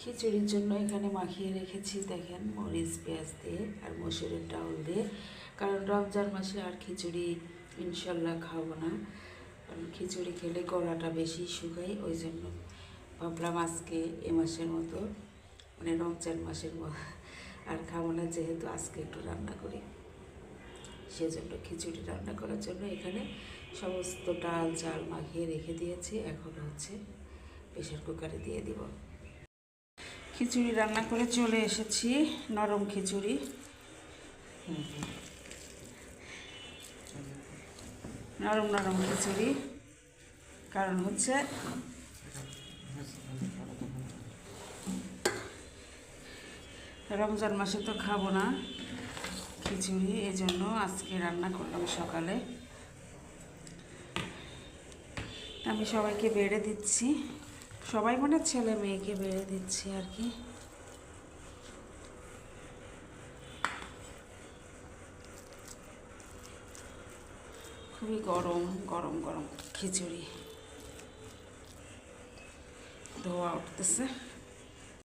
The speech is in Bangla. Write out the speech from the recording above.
খিচুড়ির জন্য এখানে মাখিয়ে রেখেছি দেখেন মরিচ পেঁয়াজ দিয়ে আর মসুরের ডাল দিয়ে, কারণ রমজান মাসে আর খিচুড়ি ইনশাল্লাহ খাবো না, কারণ খিচুড়ি খেলে গলাটা বেশি শুকায়। ওই জন্য ভাবলাম আজকে এ মাসের মতো মানে রমজান মাসের আর খাবো না, যেহেতু আজকে একটু রান্না করি, সেজন্য খিচুড়ি রান্না করার জন্য এখানে সমস্ত ডাল চাল মাখিয়ে রেখে দিয়েছি। এখন হচ্ছে প্রেশার কুকারে দিয়ে দিব। খিচুড়ি রান্না করে চলে এসেছি, নরম খিচুড়ি। নরম নরম খিচুড়ি, কারণ হচ্ছে রমজান মাসে তো খাবো না খিচুড়ি, এই জন্য আজকে রান্না করলাম সকালে। আমি সবাইকে বেড়ে দিচ্ছি, সবাই মানে ছেলে মেয়েকে বেড়ে দিচ্ছি আর কি। খুবই গরম গরম গরম খিচুড়ি, ধোয়া উঠতেছে।